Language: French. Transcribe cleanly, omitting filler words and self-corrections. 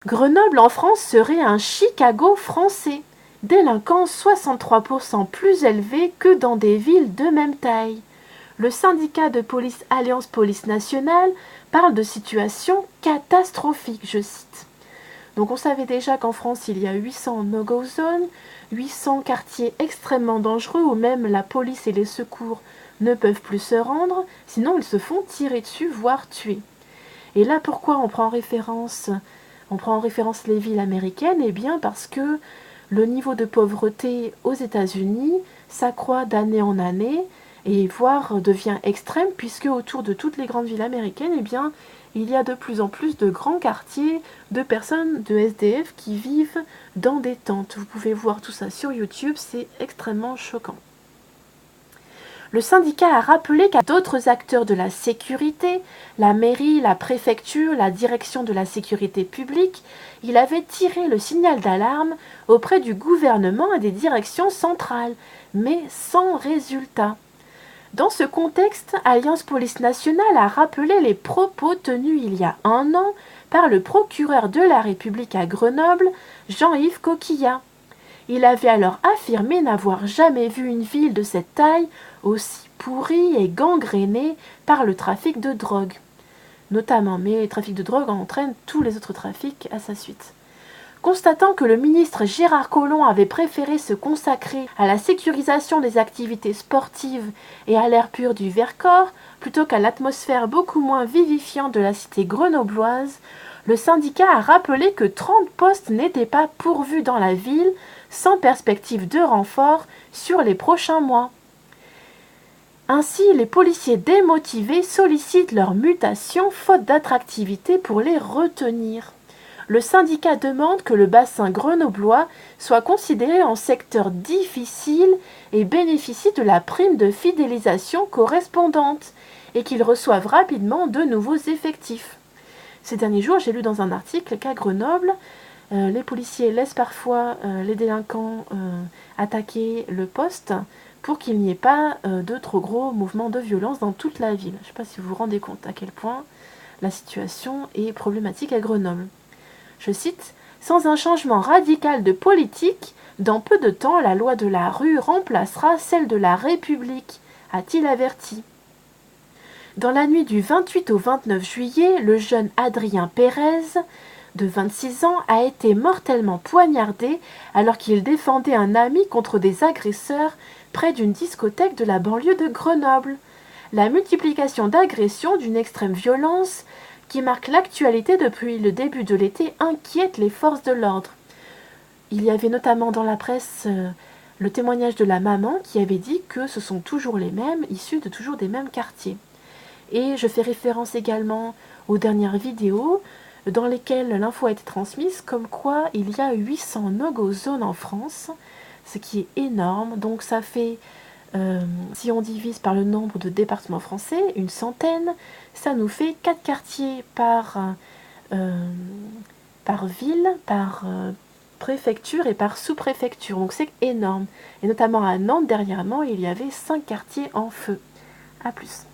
Grenoble en France serait un Chicago français. Délinquance 63% plus élevé que dans des villes de même taille. Le syndicat de police Alliance Police Nationale parle de situation catastrophique, je cite. Donc on savait déjà qu'en France il y a 800 no-go zones, 800 quartiers extrêmement dangereux où même la police et les secours ne peuvent plus se rendre, sinon ils se font tirer dessus, voire tuer. Et là pourquoi on prend en référence les villes américaines? Eh bien parce que le niveau de pauvreté aux États-Unis s'accroît d'année en année et voire devient extrême puisque autour de toutes les grandes villes américaines, eh bien, il y a de plus en plus de grands quartiers de personnes de SDF qui vivent dans des tentes. Vous pouvez voir tout ça sur YouTube, c'est extrêmement choquant. Le syndicat a rappelé qu'à d'autres acteurs de la sécurité, la mairie, la préfecture, la direction de la sécurité publique, il avait tiré le signal d'alarme auprès du gouvernement et des directions centrales, mais sans résultat. Dans ce contexte, Alliance Police Nationale a rappelé les propos tenus il y a un an par le procureur de la République à Grenoble, Jean-Yves Coquillat. Il avait alors affirmé n'avoir jamais vu une ville de cette taille aussi pourrie et gangrénée par le trafic de drogue. Notamment, mais le trafic de drogue entraîne tous les autres trafics à sa suite. Constatant que le ministre Gérard Collomb avait préféré se consacrer à la sécurisation des activités sportives et à l'air pur du Vercors, plutôt qu'à l'atmosphère beaucoup moins vivifiante de la cité grenobloise, le syndicat a rappelé que 30 postes n'étaient pas pourvus dans la ville, sans perspective de renfort sur les prochains mois. Ainsi, les policiers démotivés sollicitent leur mutation faute d'attractivité pour les retenir. Le syndicat demande que le bassin grenoblois soit considéré en secteur difficile et bénéficie de la prime de fidélisation correspondante et qu'il reçoive rapidement de nouveaux effectifs. Ces derniers jours, j'ai lu dans un article qu'à Grenoble, les policiers laissent parfois les délinquants attaquer le poste pour qu'il n'y ait pas de trop gros mouvements de violence dans toute la ville. Je ne sais pas si vous vous rendez compte à quel point la situation est problématique à Grenoble. Je cite, « Sans un changement radical de politique, dans peu de temps la loi de la rue remplacera celle de la République », a-t-il averti. Dans la nuit du 28 au 29 juillet, le jeune Adrien Pérez, de 26 ans, a été mortellement poignardé alors qu'il défendait un ami contre des agresseurs près d'une discothèque de la banlieue de Grenoble. La multiplication d'agressions d'une extrême violence qui marque l'actualité depuis le début de l'été inquiète les forces de l'ordre. Il y avait notamment dans la presse le témoignage de la maman qui avait dit que ce sont toujours les mêmes, issus de toujours des mêmes quartiers. Et je fais référence également aux dernières vidéos dans lesquelles l'info a été transmise, comme quoi il y a 800 no-go zones en France, ce qui est énorme. Donc ça fait, si on divise par le nombre de départements français, une centaine, ça nous fait 4 quartiers par ville, par préfecture et par sous-préfecture. Donc c'est énorme. Et notamment à Nantes, dernièrement, il y avait 5 quartiers en feu. A plus.